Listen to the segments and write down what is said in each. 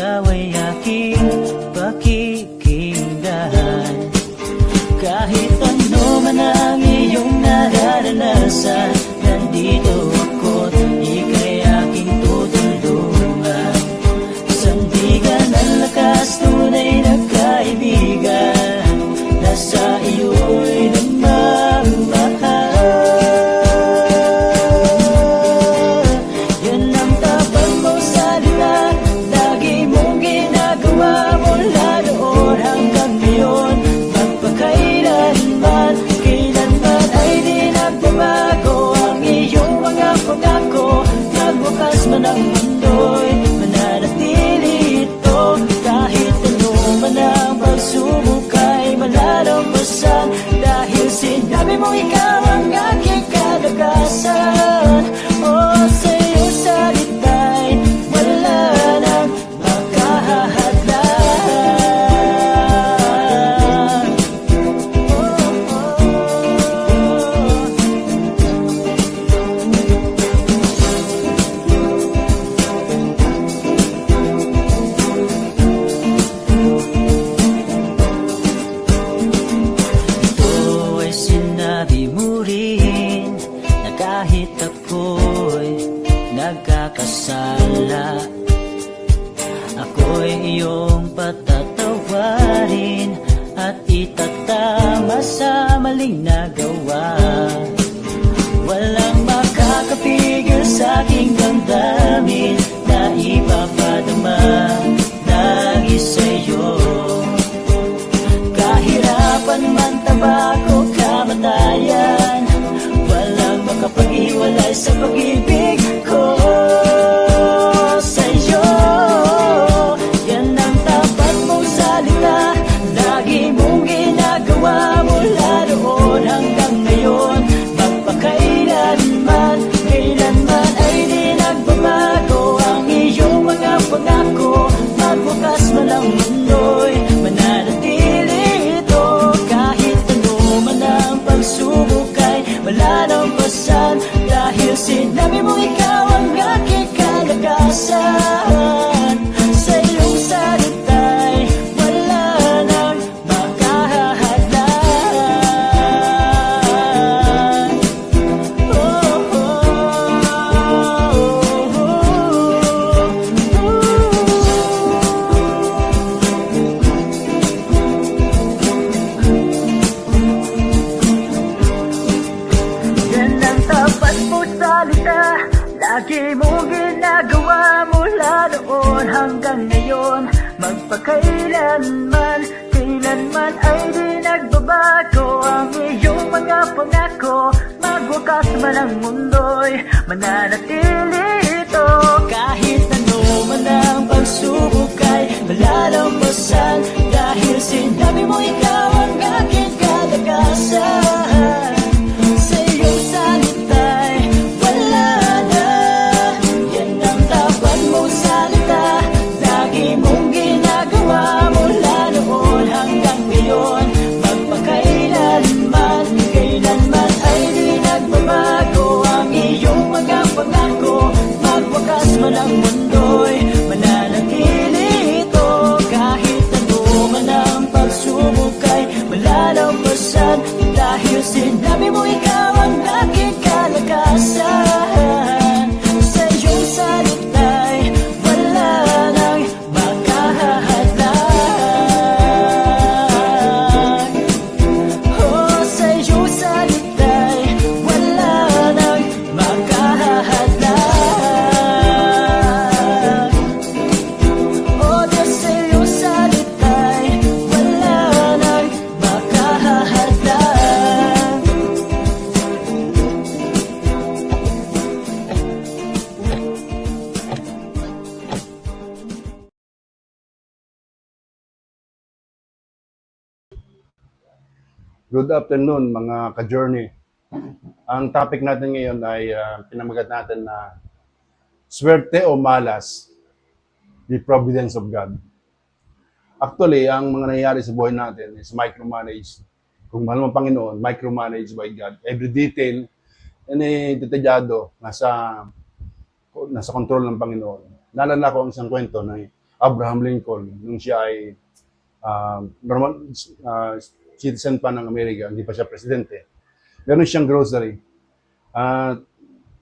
ikaw ay aking pakikinggan. Kahit ano man ang iyong nararanasan, nandito ako't ika'y aking tutulungan. Sandigan ang lakas, tunay na kaibigan, nasa iyo'y nagmamahal. Yan ang tapat mong salita, lagi mong ginagawa mula noon hanggang ngayon. Magpakailanman, kailanman ay di nagbabago ang iyong mga pangako. Magwakas man ang mundo'y mananatili ito. Kahit ano man ang pagsubok ay malalampasan, dahil sinabi mo ikaw ang aking kalagasan. O sa iyong salita'y wala nang makahahadlang. Ito ay sinabi mo rin na kahit ako'y nagkakasala, ako'y iyong patatawarin at itatama sa maling nagawa. Walang makakapigil sa aking damdamin na ipapadama lagi sa'yo. Kahirapan man, tabako, kamatayan, walang makapag-iwalay sa pag-ibig ko sa'yo. Yan ang tapat mong salita, lagi mong ginagawa mula noon hanggang ngayon. Magpakailanman, kailanman ay di nagbabago ang iyong mga pangako. Magwakas man ang mundo'y mananatili ito. Kahit ano man ang pagsubok ay malalampasan, dahil sinabi mo ikaw ang aking kalagasan. Sa iyong salita'y wala nang makahahadlang. Yan ang tapat mo salita, lagi mong ginagawa mula noon hanggang ngayon. Magpakailanman, kailanman ay di nagbabago ang iyong mga pangako. Magwakas man ang mundo'y mananatili ito. Kahit ano man ang pagsubok ay malalampasan, dahil sinabi mo ikaw ang aking kalagasan. Sa iyong salita'y wala na. Yan ang tapat mong salita, lagi mong ginagawa mula noon hanggang ngayon. Magpakailanman, kailanman ay di nagbabago ang iyong mga pangako. Magwakas man ang mundo'y mananatili ito. Kahit ano man ang pagsubok ay malalampasan, dahil sinabi mo ikaw ang aking kalagasan. Sa iyong salita'y wala nang makahahadlang. Oh, sa iyong salita'y wala nang makahahadlang. Oh, Diyos, sa iyong salita'y wala nang makahahadlang. Good afternoon mga ka-journey. Ang topic natin ngayon ay pinamagat natin na swerte o malas, the providence of God. Actually, ang mga nangyayari sa buhay natin is micromanaged. Kung mahal mo Panginoon, micromanaged by God. Every detail, detalyado, nasa control ng Panginoon. Naalala ko ang isang kwento na Abraham Lincoln nung siya ay normal citizen pa ng Amerika, hindi pa siya presidente. Meron siyang grocery.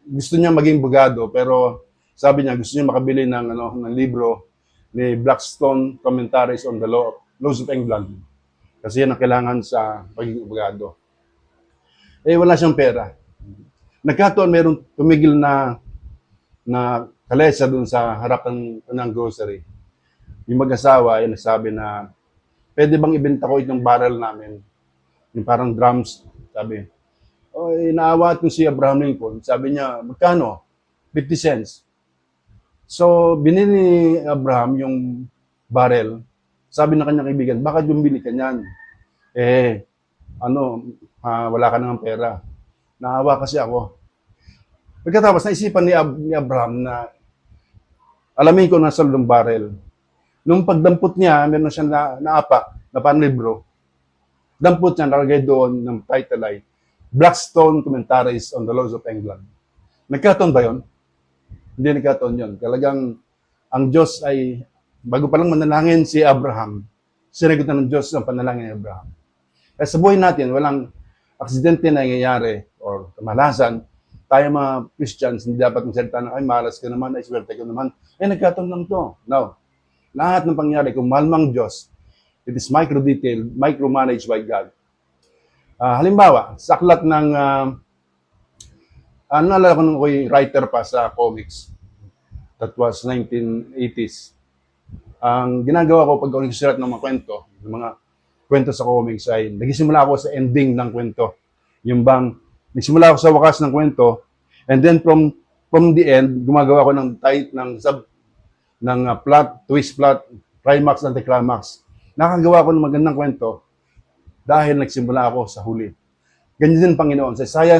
Gusto niya maging abogado, pero sabi niya gusto niya makabili ng libro ni Blackstone Commentaries on the Laws of England. Kasi yan ang kailangan sa pagiging abogado. Wala siyang pera. Nagkataon merong tumigil na kalesa dun sa harap ng grocery. Yung mag-asawa ay nagsabi na, pwede bang ibenta ko itong barrel namin? Yung parang drums, sabi. Naawa ko si Abraham Lincoln. Sabi niya, magkano? 50 cents. So, binili ni Abraham yung barrel. Sabi ng kanyang kaibigan, bakit bumili ka niyan? Wala ka nang pera. Naawa kasi ako. Pagkatapos, naisipan ni Abraham na alamin ko nasa loob ng barrel. Nung pagdampot niya, meron siyang naapa na panlibro. Dampot niya, nakalagay doon ng title ay Blackstone Commentaries on the Laws of England. Nagkataon ba yun? Hindi nagkataon yun. Talagang ang Diyos ay, bago pa lang manalangin si Abraham, sinagot na ng Diyos ang panalangin ni Abraham. Kaya sa buhay natin, walang aksidente na nangyayari or kamalasan. Tayo mga Christians, hindi dapat magsalita na, ay malas ka naman, ay swerte ka naman. Nagkataon lang to. No. Lahat ng pangyayari, kung mahal mang Diyos, it is micro-detail, micro-managed by God. Halimbawa, sa aklat ng, naalala ko nung ako'y writer pa sa comics. That was 1980s. Ang ginagawa ko pag ako nagsusulat ng mga kwento, ng mga kwento sa comics ay nagsisimula ako sa ending ng kwento. Yung bang, nagsimula ako sa wakas ng kwento, and then from the end, gumagawa ko ng plot, twist plot, climax, anti-climax. Nakagawa ko ng magandang kwento dahil nagsimula ako sa huli. Ganyan din Panginoon. Sa Isaiah,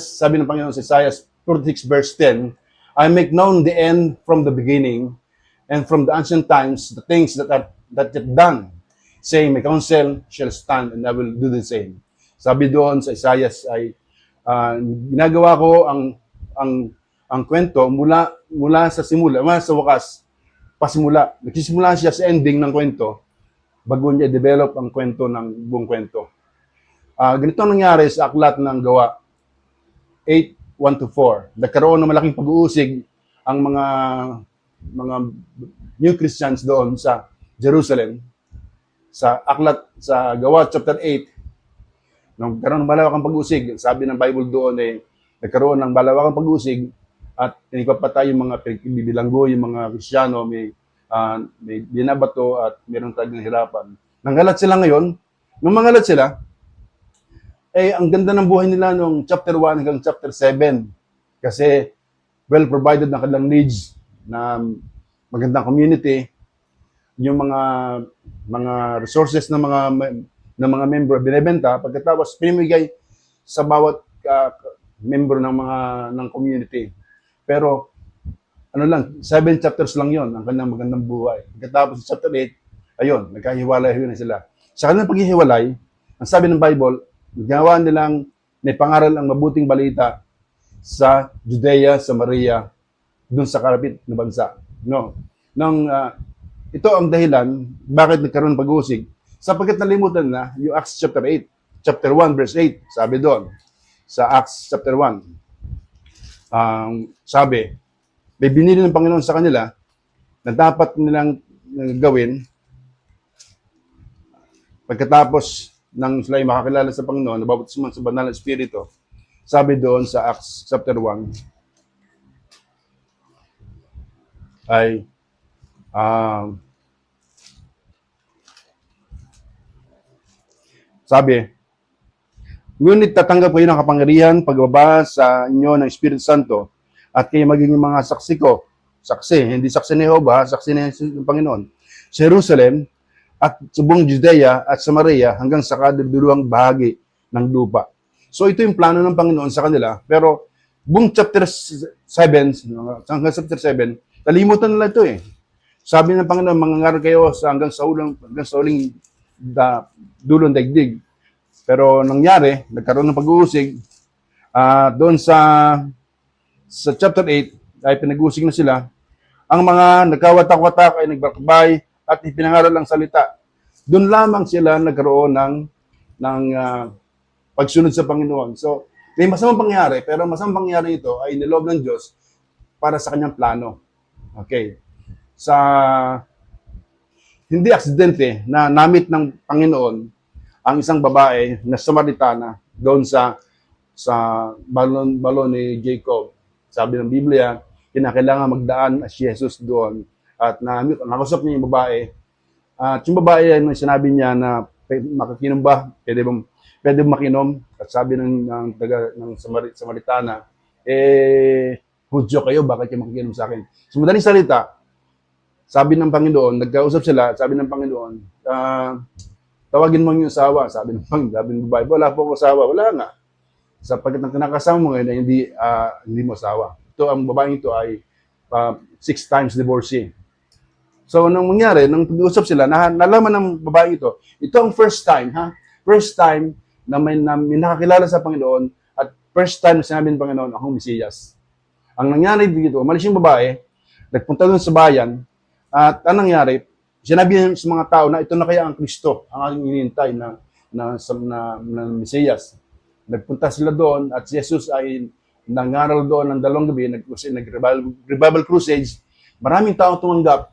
sabi ng Panginoon sa Isaiah 46 verse 10, I make known the end from the beginning, and from the ancient times, the things that you've done, saying, my counsel shall stand, and I will do the same. Sabi doon sa Isaiah ay, ginagawa ko ang kwento mula sa wakas, pasimula. Nagsisimula siya sa ending ng kwento, bago niya develop ang kwento ng buong kwento. Ganito nangyari sa aklat ng Gawa 8:1-4. Nagkaroon ng malaking pag-uusig ang mga New Christians doon sa Jerusalem. Sa aklat sa Gawa chapter 8, nagkaroon ng malawakang pag-uusig. Sabi ng Bible doon nagkaroon ng malawakang pag-uusig at pinipapatay yung mga bibilanggo, yung mga Kristiyano, may binabato at mayroong talagang hirapan. Nanggalat sila ngayon. Nung mangalat sila, ang ganda ng buhay nila nung chapter 1 hanggang chapter 7. Kasi well provided ng kanilang needs na magandang community, yung mga resources ng mga member binebenta, pagkatapos pinimigay sa bawat member ng community. Pero 7 chapters lang yon ang kanilang magandang buhay. Pagkatapos sa chapter 8, ayun, nagkahiwalay na sila. Sa kanilang paghihiwalay, ang sabi ng Bible, ginawa nilang pangaral ang mabuting balita sa Judea, Samaria, dun sa kalapit na bansa. No. Ito ang dahilan bakit nagkaroon ng pag-uusig. Sapagkat nalimutan na yung Acts chapter 8, chapter 1 verse 8, sabi doon sa Acts chapter 1. Sabi, may binili ng Panginoon sa kanila na dapat nilang gawin pagkatapos nang sila ay makakilala sa Panginoon, nabaptisman sa Banal na Espiritu. Sabi doon sa Acts chapter 1 ay sabi, ngunit tatanggap kayo ng kapangyarihan pagbaba sa inyo ng Espiritu Santo at kayo magiging mga saksi ko. Saksi, hindi saksi ni Jehovah, saksi ng Panginoon. Sa Jerusalem at sa buong Judea at Samaria hanggang sa kadululuhang bahagi ng lupa. So ito yung plano ng Panginoon sa kanila. Pero buong chapter 7, hanggang chapter 7, nalimutan nila ito Sabi ng Panginoon, mangangaral kayo hanggang sa huling dulong daigdig. Pero nangyari, nagkaroon ng pag-uusig. Doon sa chapter 8, ay pinag-uusig na sila. Ang mga nagkawatak-watak ay nagbakbay at ipinangaral ang salita. Doon lamang sila nagkaroon ng pagsunod sa Panginoon. So, may masamang pangyari, pero masamang pangyari ito ay niloob ng Diyos para sa kanyang plano. Okay. Sa hindi aksidente na namit ng Panginoon ang isang babae na Samaritana doon sa balon ni Jacob. Sabi ng Biblia, kinakailangan magdaan si Jesus doon at nakusap niya yung babae. At yung babae, sinabi niya na makakinom ba? Pwede makinom? At sabi ng Samaritana, Hudyo kayo, bakit kayo makikinom sa akin? Sa madaling salita, sabi ng Panginoon, nagkausap sila, sabi ng Panginoon, tawagin mo yung asawa. Sabi ng babae, wala po ako asawa. Wala nga. Sapagkat ang kinakasama mo ngayon ay hindi mo asawa. Ito, ang babaeng ito ay 6 times divorcee. So, nung mangyari, nung pag-uusap sila, nalaman ng babae ito ang first time, first time na may nakakilala sa Panginoon at first time na sinabi ng Panginoon, akong Mesiyas. Ang nangyari dito, umalis yung babae, nagpunta doon sa bayan, at anong nangyari, sinabi niya sa mga tao na ito na kaya ang Kristo, ang aking hinihintay na Mesiyas. Nagpunta sila doon at si Jesus ay nangaral doon ng 2 gabi, nag-revival crusades. Maraming tao tumanggap,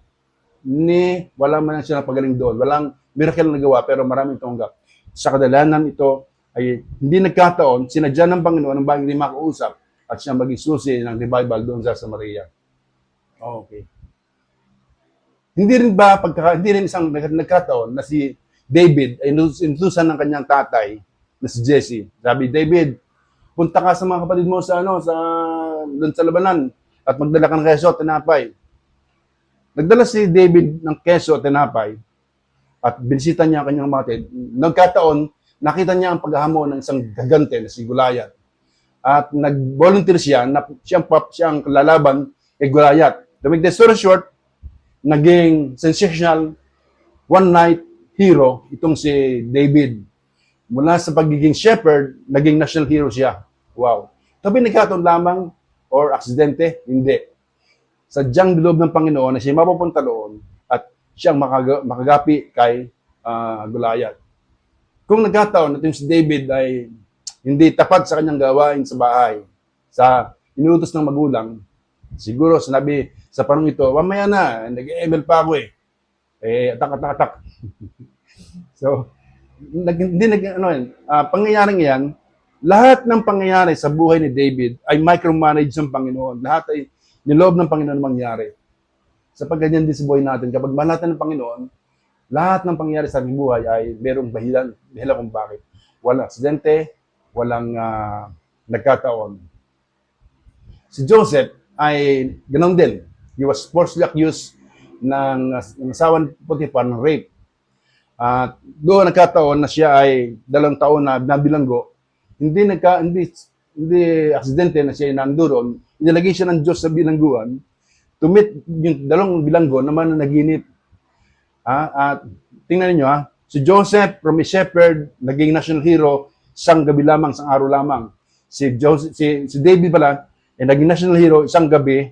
wala man siya napagaling doon. Walang miracle na gawa, pero maraming tumanggap. Sa kadalanan ito ay hindi nagkataon, sinadya ng Panginoon ang bagay hindi makausap at siya maging susi ng revival doon sa Samaria. Okay. Hindi rin isang nagkataon na si David ay inutusan ng kanyang tatay na si Jesse. Sabi, David, punta ka sa mga kapatid mo doon sa labanan at magdala ka ng keso at tinapay. Nagdala si David ng keso at tinapay at binisita niya ang kanyang kapatid. Nagkataon, nakita niya ang paghahamo ng isang gigante na si Goliath. At nag-volunteer siya na siyang lalaban kay Goliath. To make the story short, naging sensational one-night hero itong si David. Mula sa pagiging shepherd, naging national hero siya. Wow. Tabi nagkataon lamang or aksidente? Hindi. Sadyang loob ng Panginoon na siya mapupunta doon at siyang makagapi kay Goliath. Kung nagkataon na si David ay hindi tapat sa kanyang gawain sa bahay, sa inuutos ng magulang, siguro sinabi sa panong ito, mamaya na, nag-ML pa ako atak. So, pangyayaring yan, lahat ng pangyayari sa buhay ni David ay micromanage ng Panginoon. Lahat ay niloob ng Panginoon mangyari. Sa pagganyan din sa buhay natin, kapag mahal natin ng Panginoon, lahat ng pangyayari sa ating buhay ay merong dahilan kung bakit. Walang aksidente, walang nagkataon. Si Joseph ay ganoon din. He was falsely accused ng asawa ni Potiphar ng rape. At doon nagkataon na siya ay 2 taon na nabilanggo. Hindi aksidente na siya ay nandoon. Inilagay siya ng Diyos sa bilangguan to meet yung 2 bilanggo naman na naginip. At tingnan niyo si Joseph from a shepherd naging national hero isang gabi lamang, isang araw lamang. Si David pala ay naging national hero isang gabi.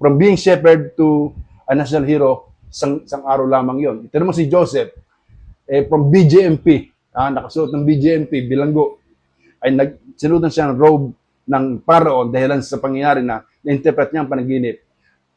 From being shepherd to a national hero, isang araw lamang yon. Ito naman si Joseph, from BJMP, nakasuot ng BJMP, bilanggo, ay sinuotan siya ng robe ng Paraon dahilan sa pangyayari na na-interpret niya ang panaginip.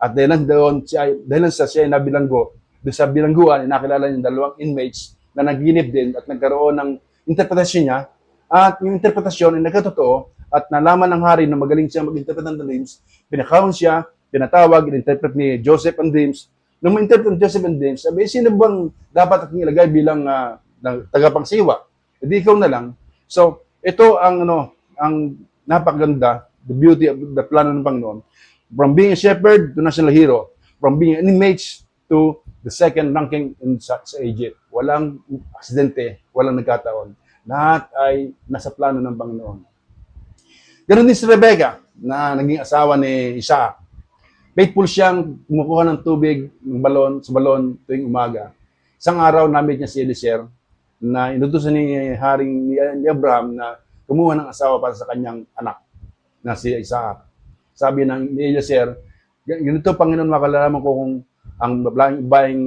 At dahilan sa siya ay nabilanggo, doon sa bilangguan, nakilala niya 2 inmates na naginip din at nagkaroon ng interpretasyon niya. At yung interpretasyon ay nagkatotoo at nalaman ng hari na magaling siya mag-interpret ng dreams, pinakawon siya, pinatawag, in-interpret ni Joseph ang dreams. Nung ma-interpret ng Joseph ang dreams, sabi, sino bang dapat ating ilagay bilang tagapangsiwa? Hindi ikaw na lang. So, ito ang napakaganda, the beauty of the plano ng Panginoon. From being a shepherd to national hero, from being an inmate to the second ranking sa Egypt. Walang aksidente, walang nagkataon. Lahat ay nasa plano ng Panginoon. Ganon din si Rebecca, na naging asawa ni Isaac. Faithful siyang kumukuha ng tubig sa balon tuwing umaga. Isang araw namit niya si Eliezer na inutusan ni Abraham na kumuha ng asawa para sa kanyang anak na si Isaac. Sabi ni Eliezer, Ganito, Panginoon, makalalaman ko kung ang babaeng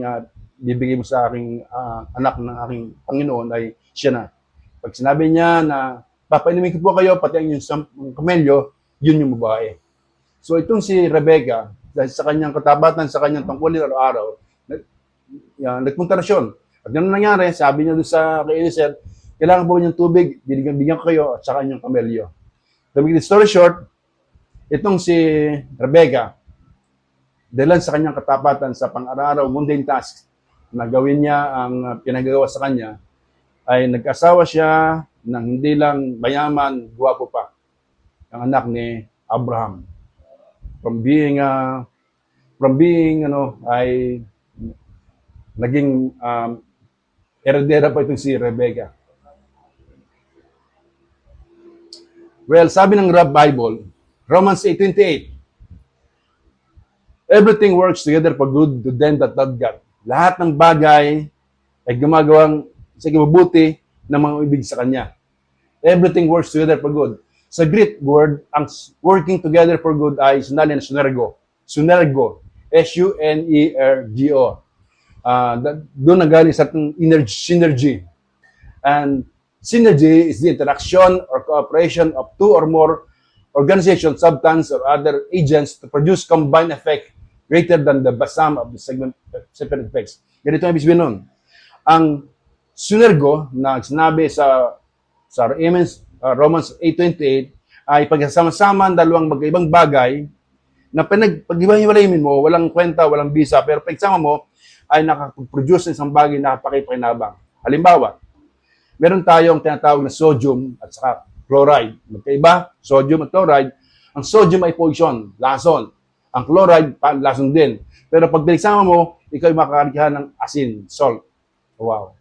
bibigay mo sa aking anak ng aking Panginoon ay siya na. Pag sinabi niya na papainumin ko po kayo, pati ang yung kamelyo, yun yung babae. So itong si Rebecca, dahil sa kanyang katabatan, sa kanyang tungkulin araw-araw, nagpunta na siya. At ganun nangyari, sabi niya doon sa kay Eliezer, kailangan po niyang tubig, bigyan ko kayo at saka inyong kamelyo. To make the story short, itong si Rebecca, dahil sa kanyang katapatan sa pang-araw, mundane task na gawin niya ang pinagagawa sa kanya, ay nag-asawa siya ng hindi lang mayaman, guwapo pa. Ang anak ni Abraham. From being ay naging heredera pa itong si Rebecca. Well, sabi ng Bible, Romans 8:28, everything works together for good to them that love God. Lahat ng bagay ay gumagawang sa mabuti ng mga ibig sa Kanya. Everything works together for good. Sa Greek word, ang working together for good ay sinalin na synergo. Synergo. S-U-N-E-R-G-O. Doon nagaling sa synergy. And synergy is the interaction or cooperation of two or more organizations, substance, or other agents to produce combined effect greater than the sum of the separate effects. Ganito ang ibig sabihin nun. Ang synergo na sinabi sa Romans 8:28 ay pagsasama-sama ang dalawang magkaibang bagay na pag-iba-hiwalayin mo, walang kwenta, walang bisa, pero pagsama mo ay nakapag-produce ng isang bagay na kapaki-pakinabang. Halimbawa, meron tayong tinatawag na sodium at saka chloride. Magkaiba, sodium at chloride. Ang sodium ay poison, lason. Ang chloride, lason din. Pero pag pinagsama mo, ikaw ay makakarikihan ng asin, salt. Wow.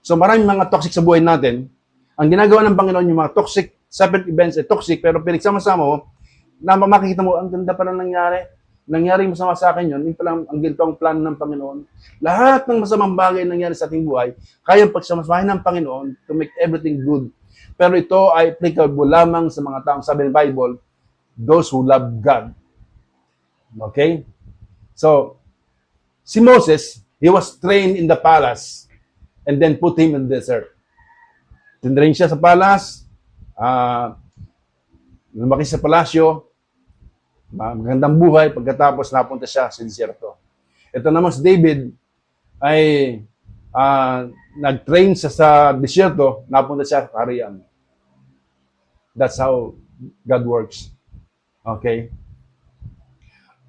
So maraming mga toxic sa buhay natin. Ang ginagawa ng Panginoon, yung mga toxic, separate events ay toxic, pero pinagsama-sama mo, na makikita mo, ang ganda pa na nangyari. Nangyari masama sa akin yun, yung palang ang gintong plano ng Panginoon. Lahat ng masamang bagay nangyari sa ating buhay, kayang pagsamahin ng Panginoon to make everything good. Pero ito ay applicable lamang sa mga taong sabi ng Bible, those who love God. Okay? So, si Moses, he was trained in the palace and then put him in the desert. Tinrain siya sa palace, lumaki sa palasyo, magandang buhay, pagkatapos napunta siya sa desierto. Ito naman si David ay nag-train sa desierto, napunta siya sa kaharian. That's how God works. Okay?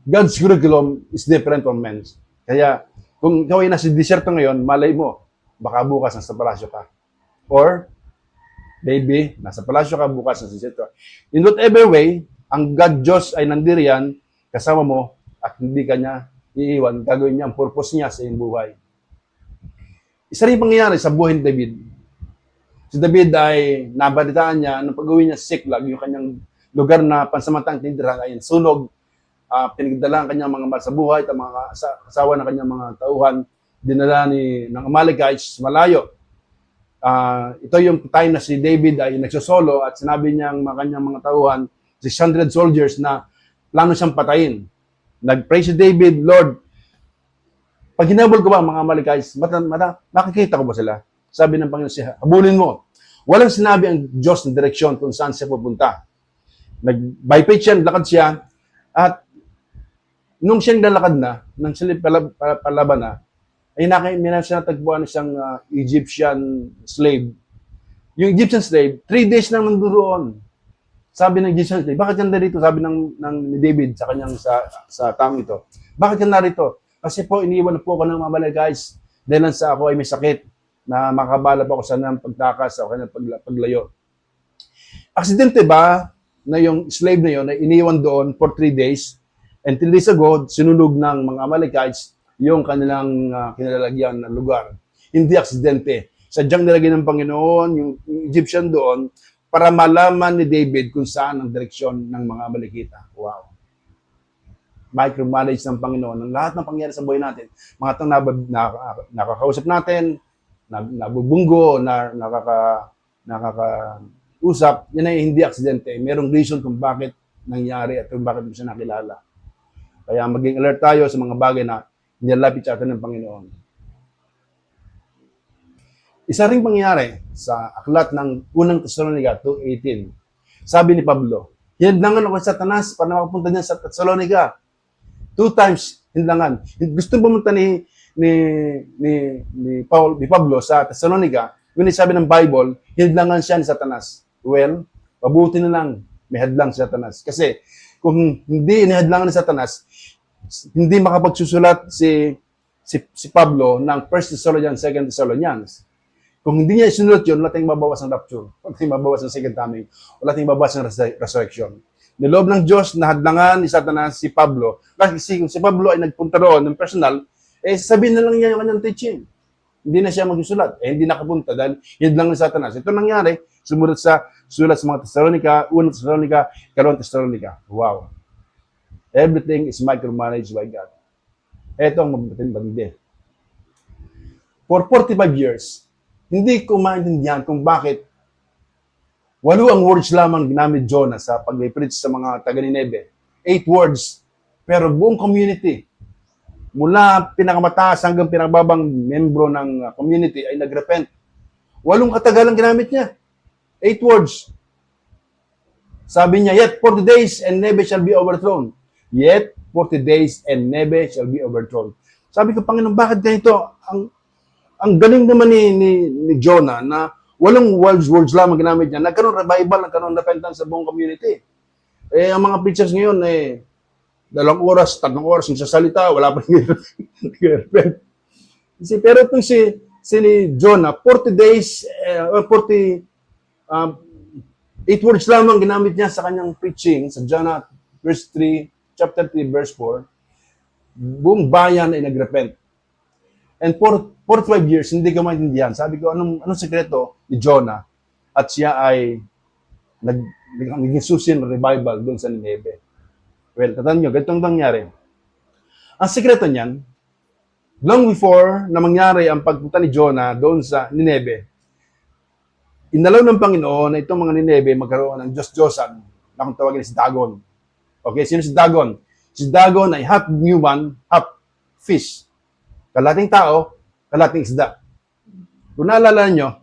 God's curriculum is different from men's. Kaya, kung ikaw ay nasa desierto ngayon, malay mo, baka bukas nasa palasyo ka. Or, maybe, nasa palasyo ka, bukas nasa desierto. In whatever way, ang God Diyos ay nandiriyan, kasama mo, at hindi ka niya iiwan, gagawin niya ang purpose niya sa iyong buhay. Isa rin pangyayari sa buhay ni David. Si David ay nabalitaan niya nung pag-uwi niya sa Siklag, yung kanyang lugar na pansamantang tinitirahan ay sunog, pinagdala ang kanyang mga mahal sa buhay at mga kasawa ng kanyang mga tauhan, dinala ng Amalekites malayo. Ito yung time na si David ay nagsosolo at sinabi niyang mga kanyang mga tauhan, 600 soldiers na plano siyang patayin. Nag-pray si David, Lord, pag hinabol ko ba ang mga Amalekites, makikita ko ba sila? Sabi ng Panginoon siya, habulin mo. Walang sinabi ang Diyos ng direksyon kung saan siya pupunta. Nag-bypass siya, lakad siya, at nung siyang lalakad na, nang siya palaban na, ay siya natagpuan isang Egyptian slave. Yung Egyptian slave, 3 days nang nandoon. Sabi ng Egyptian slave, bakit yan narito? Sabi ng David sa kanyang sa taong ito, bakit yan narito? Kasi po, iniwan na po ako ng mga guys, dahil sa ako ay may sakit na makabala pa ako sa ng pagtakas o kanyang paglayo. Aksidente ba na yung slave na yun ay iniwan doon for 3 days? And 3 days ago, sinunog ng mga Amalekites yung kanilang kinalalagyan ng lugar. Hindi aksidente. Sadyang nilagay ng Panginoon yung Egyptian doon para malaman ni David kung saan ang direksyon ng mga Amalekita. Wow. Micromanage ng Panginoon ng lahat ng pangyayari sa buhay natin. Mga itong nakakausap natin, nabubunggo, nakakausap, yan ay hindi aksidente. Merong reason kung bakit nangyari at kung bakit mo siya nakilala. Kaya maging alert tayo sa mga bagay na nilalapit sa atin ng Panginoon. Isa ring pangyayari sa aklat ng unang Thessalonica 2:18. Sabi ni Pablo, hinlangan ako sa Satanas para makapunta niya sa Thessalonica. 2 times hinlangan. Gusto pumunta ni Pablo sa Thessalonica, ngunit sabi ng Bible, hinlangan siya ni Satanas. Well, mabuti na lang may hadlang si Satanas. Kasi kung hindi inihadlangan ni Satanas, hindi makapagsusulat si Pablo ng 1 Thessalonians, 2 Thessalonians. Kung hindi niya isinulat yun, wala tayong mabawas ng rapture, wala tayong mabawas ng second coming, wala tayong mabawas ng resurrection. Niloob ng Diyos na hadlangan ni Satanas si Pablo. Kasi kung si Pablo ay nagpunta roon ng personal, sabihin na lang niya yung kanyang teaching. Hindi na siya magsusulat. Hindi nakapunta dahil hadlang ni Satanas. Ito nangyari, sulat sa mga Thessalonica, 1 Thessalonica, 2 Thessalonica. Wow. Everything is micromanaged by God. Ito ang mabuting balide. For 45 years, hindi ko maintindihan kung bakit 8 ang words lamang ginamit Jonah sa pag-preach sa mga taga-Nineve. 8 words. Pero buong community, mula pinakamataas hanggang pinakababang membro ng community ay nagrepent. 8 katagalan ginamit niya. 8 words. Sabi niya, yet 40 days and Nineveh shall be overthrown. Yet 40 days and Nineveh shall be overthrown. Sabi ko, Panginoon, bakit ganito? Ang galing naman ni Jonah na 8 words lamang ginamit niya. Nagkaroon revival, nagkaroon repentance sa buong community. Ang mga preachers ngayon, 2 oras, 3 oras, nagsasalita, wala pa nag-repent. Pero itong si Jonah, 40 days, 8 words lamang ginamit niya sa kanyang preaching, sa Jonah chapter 3, verse 4, buong bayan ay nagrepent. And for 45 years, hindi ko maintindihan. Sabi ko, anong sekreto ni Jonah? At siya ay naging susi ng revival doon sa Nineveh. Well, tatan nyo, ganitong nangyari. Ang sekreto niyan, long before na mangyari ang pagpunta ni Jonah doon sa Nineveh, inalaw ng Panginoon na itong mga Nineveh magkaroon ng Diyos-Diyosan na kung tawagin si Dagon. Okay, sino si Dagon? Si Dagon ay half human, half fish. Kalating tao, kalating isda. Kung naalala nyo,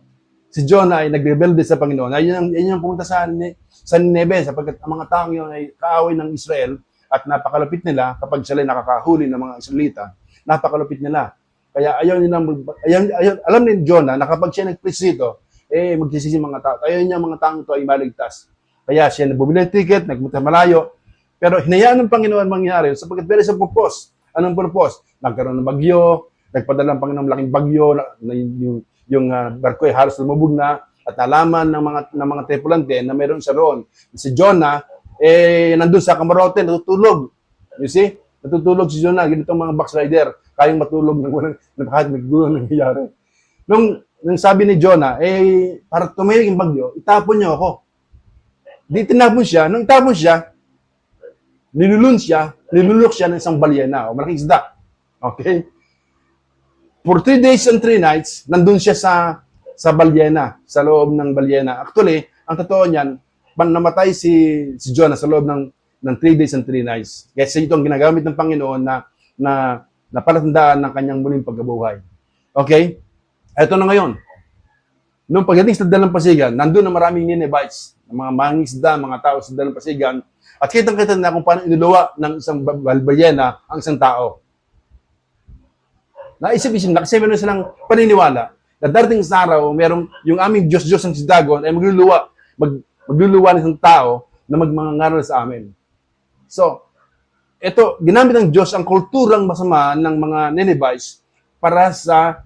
si Jonah ay nagrebelde sa Panginoon. Ayun yung pumunta sa Nineveh sapagkat ang mga taong yun ay kaaway ng Israel at napakalapit nila kapag sila ay nakakahuli ng mga Israelita. Napakalapit nila. Kaya alam ni Jonah na kapag siya nag-preach dito, magsisisi mga tao. Ayaw niya mga taong ito ay maligtas. Kaya siya nabubili ng ticket, nagpunta malayo. Pero hinayaan ng Panginoon mangyari sapagkat there is a purpose. Anong purpose? Nagkaroon ng bagyo, nagpadala ng Panginoon malaking bagyo, yung barko ay halos lumubog na, at nalaman ng mga tripulante na mayroon siya roon. Si Jonah, nandun sa kamarote, natutulog. You see? Natutulog si Jonah, ganitong mga backslider, kayang matulog ng kahit may gulo nangyayari. Nung sabi ni Jonah, para tumahimik yung bagyo, itapon niyo ako. Di tinapon siya. Nung itapon siya, nilulok siya ng isang balyena o malaking isda. Okay? For 3 days and 3 nights, nandun siya sa balyena, sa loob ng balyena. Actually, ang totoo niyan, namatay si Jonah sa loob ng 3 days and 3 nights. Kasi ito ang ginagamit ng Panginoon na palatandaan ng kanyang muling pagkabuhay. Okay? Ito na ngayon. Nung pagdating sa dalampasigan, nandun na maraming Ninevites, mga mangisda, mga tao sa dalampasigan, at kitang-kita na kung paano inuluwa ng isang balyena ang isang tao. Naisip-isip na kasi meron silang paniniwala na darating sa araw, merong yung aming Diyos ang si Dagon ay magluluwa ng isang tao na magmangaral sa amin. So, ito, ginamit ng Diyos ang kulturang masama ng mga Ninevites para sa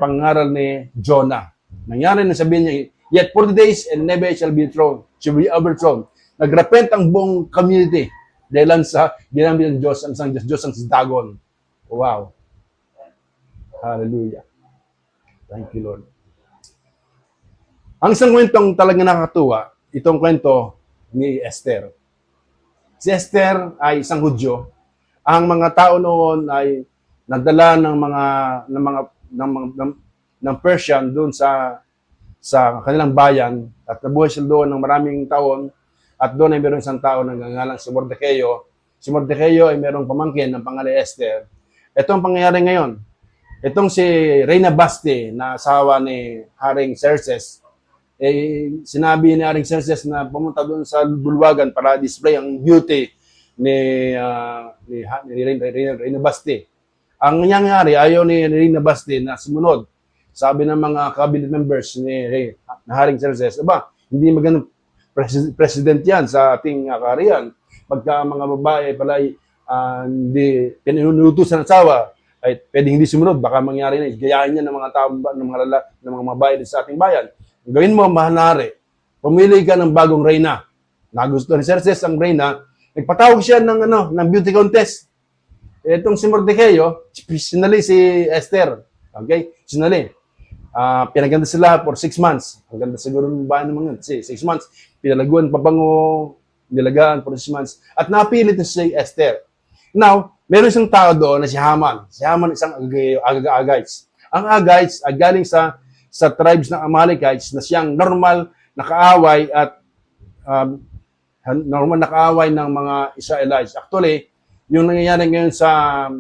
pangaral ni Jonah. Nangyari na sabihin niya, yet 40 days and Nineveh shall be overthrown. Nagrepent ang buong community dahil sa ginamit ng Diyos ang Diyos ang si Dagon. Wow. Hallelujah. Thank you, Lord. Ang isang kwentong talaga nakakatuwa, itong kwento ni Esther. Si Esther ay isang Hudyo. Ang mga tao noon ay nagdala ng Persian doon sa kanilang bayan at nabuhay sila doon ng maraming taon at doon ay mayroong isang tao na nangangalan si Mordecai. Si Mordecai ay merong pamangkin ng pangalan Esther. Ito ang pangyayari ngayon. Itong si Reyna Basti na asawa ni Haring Xerxes, sinabi ni Haring Xerxes na pumunta doon sa bulwagan para display ang beauty ni Reyna Basti. Ang nangyayari, ayaw ni Reyna Basti na sumunod. Sabi ng mga cabinet members ni Haring Xerxes, hindi magandang president yan sa ating kaharian. Pagka mga babae pala hindi pinunutusan ng asawa, ay pwedeng hindi sumunod, baka mangyari na, gayahin niya ng mga tao, ng mga babae sa ating bayan. Ang gawin mo, mahal na hari, pumili ka ng bagong reyna. Nagustuhan ni Xerxes ang reyna, nagpatawag siya ng beauty contest. Itong si Mordecai, sinali si Esther. Okay? Sinali. Pinaganda sila for 6 months. Ang ganda siguro ng bayan naman yun. 6 months. Pinalaguan, pabango, nilagaan for 6 months. At napilit na si Esther. Now, meron isang tao doon na si Haman. Si Haman isang Agagites. Ang Agagites ay galing sa tribes ng Amalekites na siyang normal nakaaway at normal nakaaway ng mga Israelites. Actually, yung nangyayari ngayon sa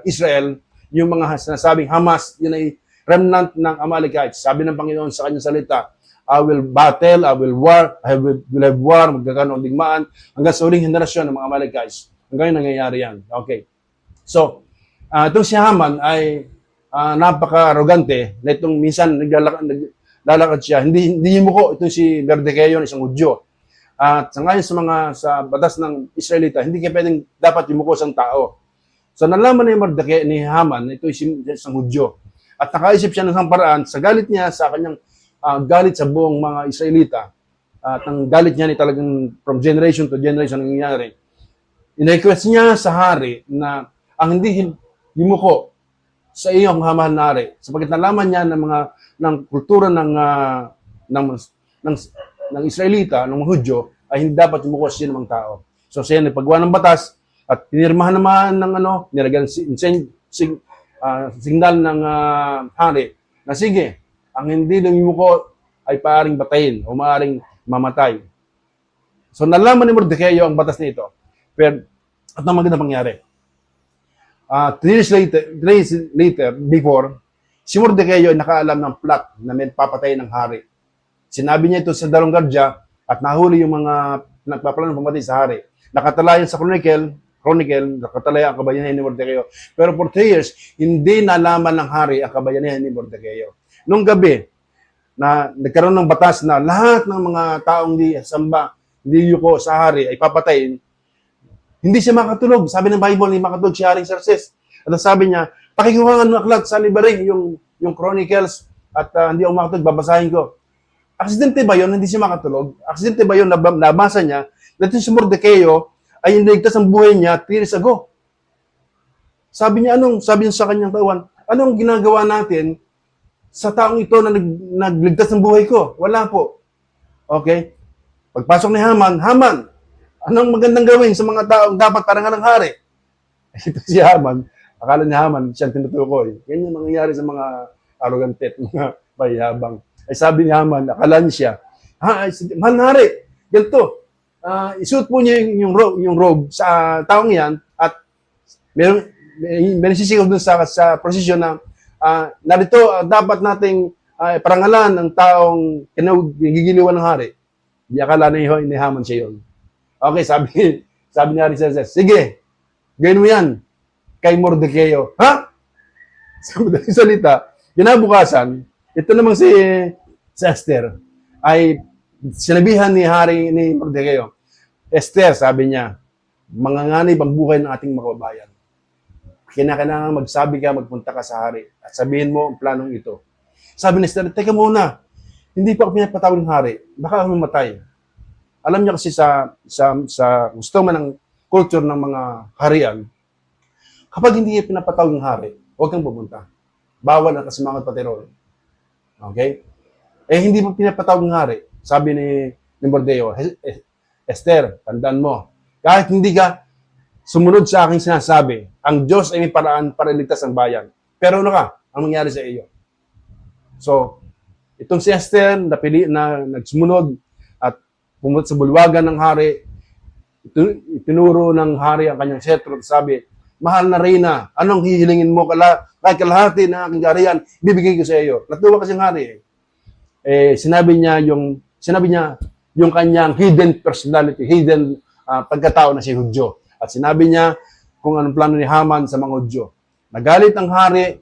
Israel, yung mga sinasabing Hamas, yun ay remnant ng Amalekites. Sabi ng Panginoon sa kanyang salita, I will battle, I will war, I will have war, magkakaroon ng digmaan, hanggang sa uling henerasyon ng mga Amalekites. Hanggang nangyayari yan. Okay. So, itong si Haman ay napaka-arrogante na itong minsan naglalakad siya. Hindi mo ko itong si Mordecai, isang Hudyo. At ngayon sa batas ng Israelita, hindi ka pwedeng dapat yumuko sa tao. So nalaman ni Mordecai, ni Haman, ito isang Hudyo. At nakaisip siya ng isang paraan sa galit niya sa kanyang galit sa buong mga Israelita. At ang galit niya ni talagang from generation to generation nangyayari. In-request niya sa hari na ang hindi yumuko sa iyong mahal na hari, sapagkat nalaman niya ng kultura ng Israelita, ng Hudyo, ay hindi dapat yumuko sa sinumang tao. So siya nagpagawa ng batas at pinirmahan naman ng nilagyan signal ng hari na sige, ang hindi yumuko ay paaring batayin o maaring mamatay. So nalaman ni Mordecai ang batas nito. Pero, at ang maganda pangyari. 3 years later, before, si Mordecai ay nakaalam ng plot na may papatay ng hari. Sinabi niya ito sa dalawang gardya at nahuli yung mga nagpaplano pumatay sa hari. Nakatalayan sa Chronicle, nakatalaya ang kabayanihan ni Mordecai. Pero for 3 years, hindi nalaman ng hari ang kabayanihan ni Mordecai. Nung gabi, na nagkaroon ng batas na lahat ng mga taong di samba, hindi yuko sa hari ay papatayin, hindi siya makatulog. Sabi ng Bible, hindi makatulog si Haring Xerxes. At sabi niya, pakikuha ng aklat sa library, yung Chronicles, at hindi ako makatulog, babasahin ko. Aksidente ba yun? Hindi siya makatulog. Aksidente ba yun? Nabasa niya, na si Mordecai ay niligtas ang buhay niya 3 years ago. Sabi niya, sabi niya sa kanyang tauhan, anong ginagawa natin sa taong ito na nagligtas ng buhay ko? Wala po. Okay? Pagpasok ni Haman, anong magandang gawin sa mga taong dapat parangan ng hari? Ito si Haman, akala ni Haman, siyang tinutukoy. Yan yung mangyayari sa mga arrogant at mga bayabang. Ay sabi ni Haman, akala niya siya, mahal na hari, ganito, isuot po niya yung robe sa taong yan at meron sisigaw dun sa prosesyon na narito dapat nating parangalan ng taong kinagigiliwan ng hari. Di akala ni Haman siya yun. Okay, sabi ni Haring Xerxes, sige, gawin mo yan kay Mordecai. Ha? Sabi ng salita, kinabukasan, ito namang si Esther, ay sinabihan ni Mordecai, Esther, sabi niya, manganganib ang buhay ng ating mga kababayan. Kinakailangan magsabi ka, magpunta ka sa hari, at sabihin mo ang planong ito. Sabi ni Esther, teka muna, hindi pa ako pinapatawag ng hari, baka ako mamatay. Alam niyo kasi sa gusto man ng culture ng mga harian, kapag hindi pinapatawag ng hari, huwag kang pupunta. Bawal ang kasimangot patirol. Okay? Hindi mo pinapatawag ng hari. Sabi ni Mordecai, Esther, tandaan mo, kahit hindi ka sumunod sa aking sinasabi, ang Diyos ay may paraan para iligtas ang bayan. Pero ang mangyari sa iyo? So, itong si Esther, napili na nagsumunod, pumunta sa bulwagan ng hari, Itinuro ng hari ang kanyang setro at sabi, mahal na Reyna, anong hihilingin mo? Kahit kalahati ng aking kaharian, bibigay ko sa iyo. Natuwa kasi ang hari. Sinabi niya yung kanyang hidden personality, hidden pagkatao na si Hudyo. At sinabi niya kung anong plano ni Haman sa mga Hudyo. Nagalit ang hari.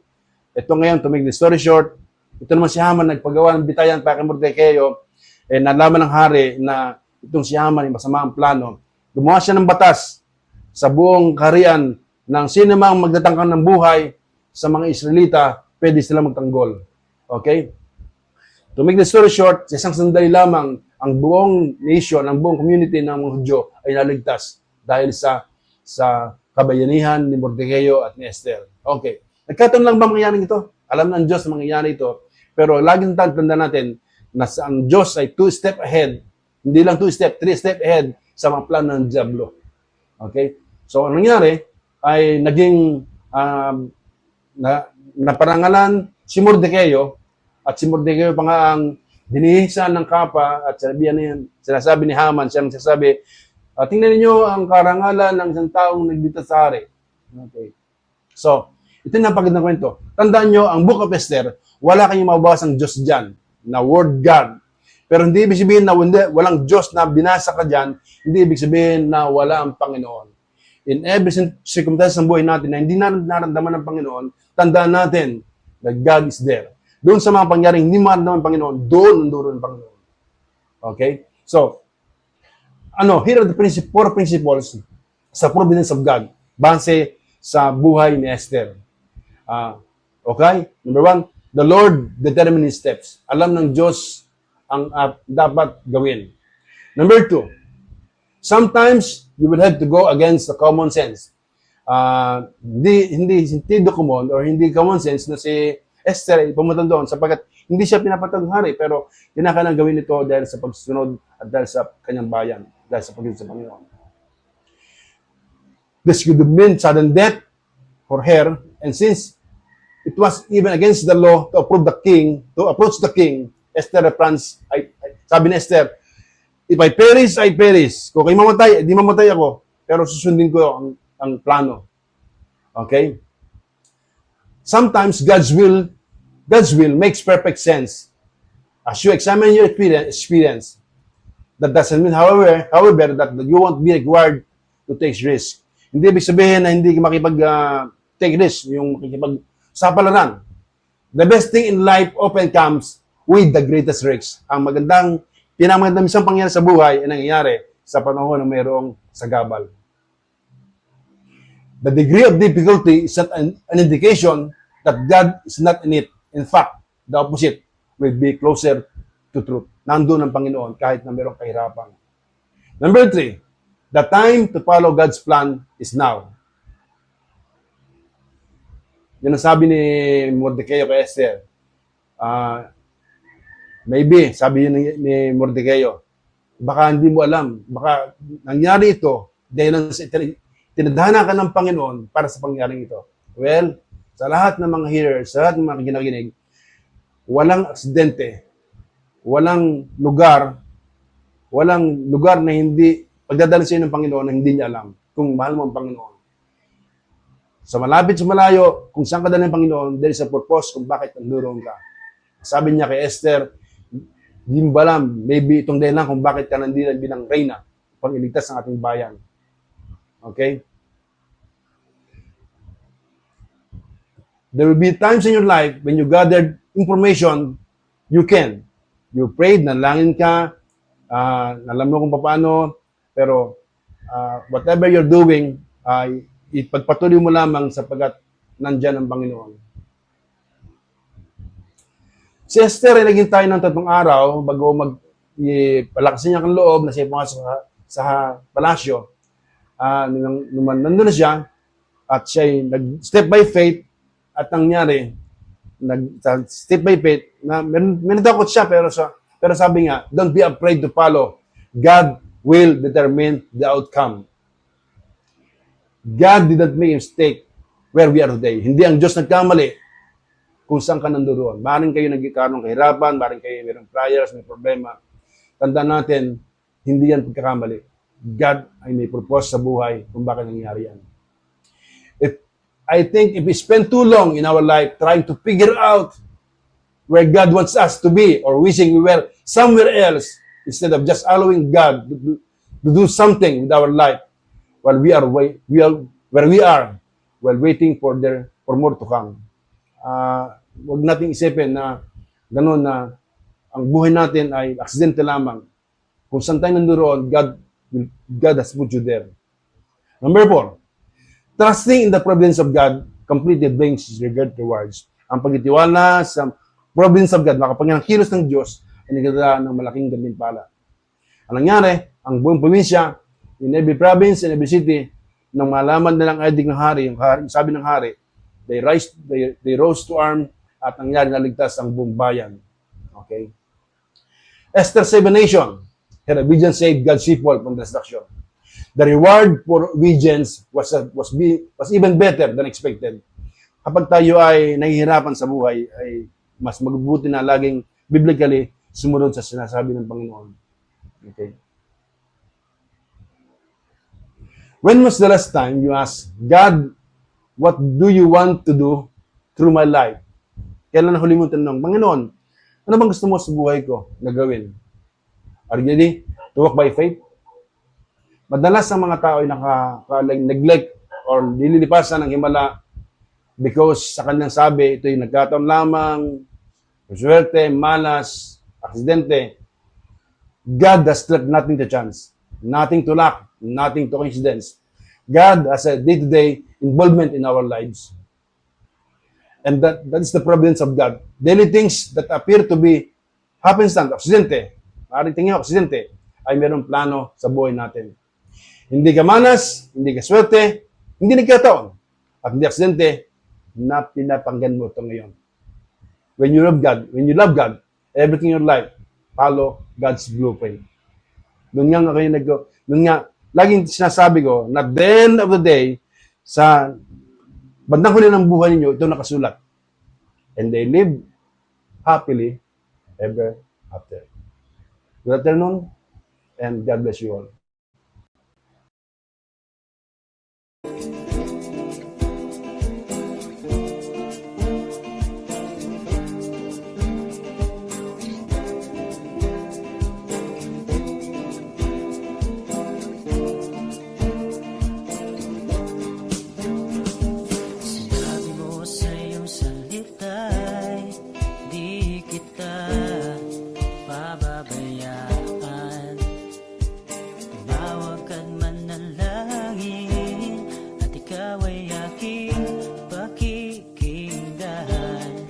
Ito ngayon, to make the story short, ito naman si Haman, nagpagawa ng bitayan para kay Mordecao. Nalaman ng hari na itong si Haman ay masama ang plano. Gumawa siya ng batas sa buong kaharian ng sino mang magtatangkang ng buhay sa mga Israelita, pwede sila magtanggol. Okay? To make the story short, sa isang sandali lamang, ang buong nation, ang buong community ng mga Hudyo ay naligtas dahil sa kabayanihan ni Mordecao at ni Esther. Okay. Nagkataon lang ba mangyayaring ito? Alam ng Diyos na mangyayari ito. Pero laging tanda natin na ang Diyos ay 2 step ahead. Hindi lang 2 step, 3 step ahead sa mga plano ng Diablo. Okay? So, ang nangyari ay naging naparangalan si Mordecao at si Mordecao pa nga ang dinihisan ng kapa at sinasabi ni Haman, siya nagsasabi, tingnan niyo ang karangalan ng isang taong nagdito sa hari. Okay. So, ito na pagandang kwento. Tandaan niyo, ang Book of Esther, wala kayong mababasang Diyos dyan, na word God. Pero hindi ibig sabihin na walang Diyos na binasa ka dyan, hindi ibig sabihin na wala ang Panginoon. In every circumstance ng buhay natin na hindi naramdaman ng Panginoon, tandaan natin that God is there. Doon sa mga pangyaring hindi maramdaman ng Panginoon, doon ang Panginoon. Okay? So, here are the 4 principles sa providence of God base sa buhay ni Esther. Okay? Number 1, the Lord determines His steps. Alam ng Diyos ang dapat gawin. Number 2, sometimes you will have to go against the common sense. Hindi common or hindi common sense na si Esther ay pumunta doon sapagkat hindi siya pinapatag ng hari pero kinakailangan gawin ito dahil sa pagsunod at dahil sa kanyang bayan, dahil sa pagsunod sa Panginoon. This could have meant sudden death for her, and since it was even against the law to approach the king, Esther replies, sabi ni Esther, if I perish, I perish. Kung kayo mamatay, di mamatay ako. Pero susundin ko ang plano. Okay? Sometimes God's will makes perfect sense. As you examine your experience, that doesn't mean, however, that you won't be required to take risk. Hindi ibig sabihin na hindi take risk, yung makikipagsapalaran. The best thing in life often comes with the greatest risks. Ang pinamagandang isang pangyayari sa buhay ay nangyayari sa panahon na mayroong sagabal. The degree of difficulty is not an indication that God is not in it. In fact, the opposite will be closer to truth. Nandun ang Panginoon kahit na mayroong kahirapan. Number 3, the time to follow God's plan is now. Yan ang sabi ni Mordecao kay Esther. Maybe, sabi ni Mordecao, baka hindi mo alam, baka nangyari ito dahil tinadhana ka ng Panginoon para sa pangyaring ito. Well, sa lahat ng mga hearers, sa lahat ng mga ginaginig, walang aksidente, walang lugar na hindi, pagdadala sa ng Panginoon na hindi niya alam kung mahal mo ang Panginoon. Sa malapit, sa malayo, kung saan ka dala ng Panginoon, there is a purpose kung bakit nanduroon ka. Sabi niya kay Esther, hindi mo ba alam, maybe itong dahilan kung bakit ka nandiyan bilang reyna pang iligtas ng ating bayan. Okay? There will be times in your life when you gathered information, you prayed, nanalangin ka, alam mo kung paano, pero whatever you're doing, ipagpatuloy mo lamang sapagkat nandyan ang Panginoon. Si Esther ay naging tayo ng 3 araw bago palakasin niya ang loob na siya pumasok sa palasyo. Nandun na siya at siya ay nag-step by faith at nangyari, step by faith, na may natakot siya pero sabi nga, don't be afraid to follow. God will determine the outcome. God did not make a mistake where we are today. Hindi ang Diyos nagkamali kung saan ka nandoon. Maring kayo nagkakaroon ng kahirapan, maring kayo mayroong trials, may problema. Tandaan natin, hindi yan pagkakamali. God ay may purpose sa buhay kung bakit nangyari yan. I think if we spend too long in our life trying to figure out where God wants us to be or wishing we were somewhere else instead of just allowing God to do something with our life while we are where we are while waiting for more to come. Huwag nating isipin na gano'n na ang buhay natin ay aksidente lamang. Kung saan tayo nandoon, God has put you there. Number 4, trusting in the providence of God completely brings regard rewards. Ang pagtitiwala sa providence of God, makapangyarang kilos ng Diyos, ay nagdadala ng malaking gantimpala. Ang nangyari, ang buong probinsya, in every province, in every city, nang malaman nilang edict ng hari, yung sabi ng hari, they rose to arm at nangyari naligtas ang buong bayan. Okay? Esther 7 nation, her obedience saved God's people from destruction. The reward for obedience was even better than expected. Kapag tayo ay nahihirapan sa buhay, ay mas mabubuti na laging biblically sumunod sa sinasabi ng Panginoon. Okay? When was the last time you asked, God, what do you want to do through my life? Kailan na huli mo tanong, Panginoon, ano bang gusto mo sa buhay ko na gawin? Are you ready to walk by faith? Madalas ang mga tao ay naka-neglect or nililipasan ng himala because sa kanyang sabi, ito yung nagkataon lamang, swerte, malas, aksidente. God has left nothing to chance, nothing to luck, nothing to coincidence. God has a day-to-day involvement in our lives. And that is the providence of God. Daily things that appear to be happenstance, aksidente, maaaring tingin aksidente, ay mayroong plano sa buhay natin. Hindi ka manas, hindi ka swerte, hindi nagkataon, at hindi aksidente, na pinapanggan mo ito ngayon. When you love God, everything in your life, follow God's blueprint. Doon nga, laging sinasabi ko, na at the end of the day, sa bandang huli ng buhay ninyo, ito nakasulat. And they live happily ever after. Good afternoon, and God bless you all. Sinabi mo sa iyong salita'y di kita pababayaan. Tumawag ka't manalangin at ikaw ay aking pakikinggan.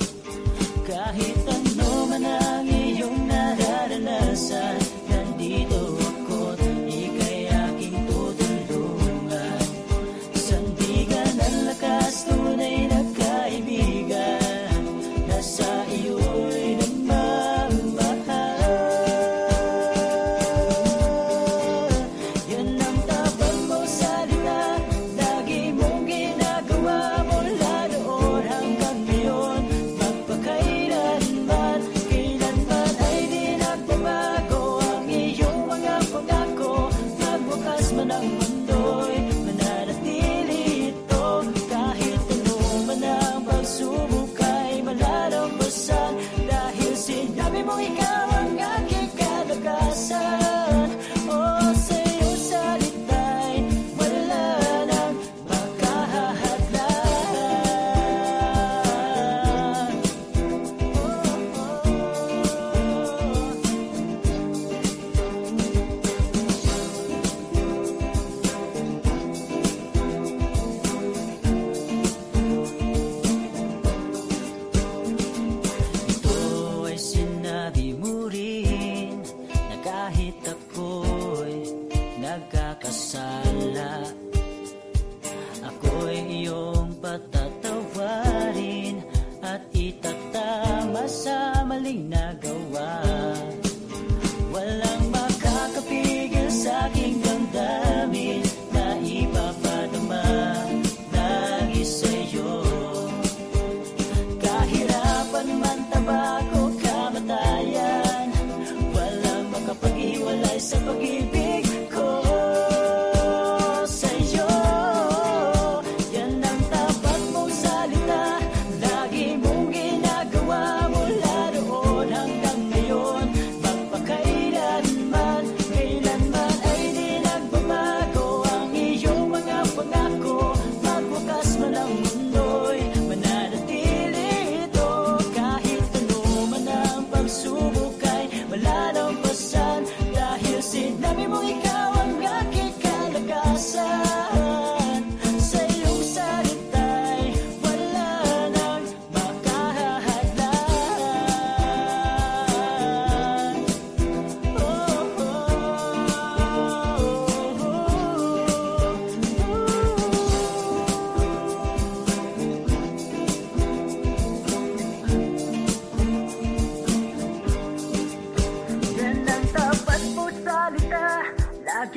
Kahit ano man ang iyong nararanasan, nandito ako't ika'y aking tutulungan. Sandigan ang lakas, tunay na kaibigan, nasa iyo'y nagmamahal. Yan ang tapang mo salita, lagi mong ginagawa mula noon hanggang ngayon. Magpakailanman, kailanman ay di nagbabago ang iyong mga pangako. Magbukas man ang mundo'y mananatili ito. Kahit ano man ang pagsubok ay malalampasan, dahil sinabi mo ikaw ang aking kalakasan. O sa iyong salita'y wala nang makahahadlang. Ito ay sinabi mo rin na kahit ako'y nagkakasala, ako'y iyong patatawarin at itatama sa maling nagawa. Walang makakapigil sa aking damdamin na ipapadama lagi sa'yo. Kahirapan man, tabako, kamatayan, walang makapag-iwalay sa pag-ibig ko.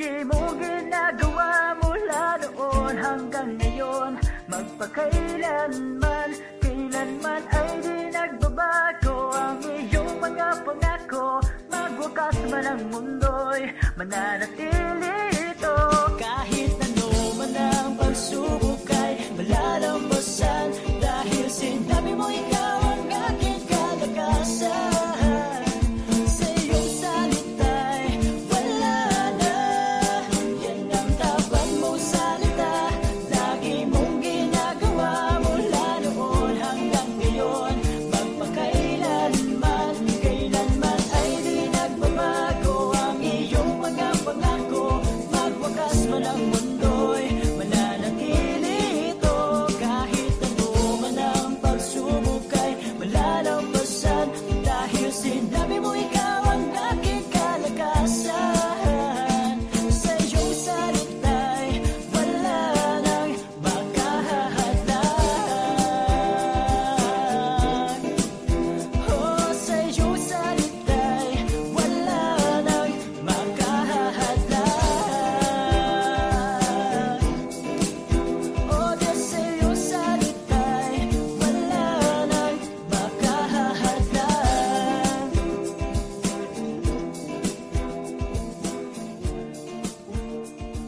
di mo ginagawa mula noon hanggang ngayon. Magpakailanman, kailanman ay di nagbabago ang iyong mga pangako. Magwakas man ang mundo'y mananatili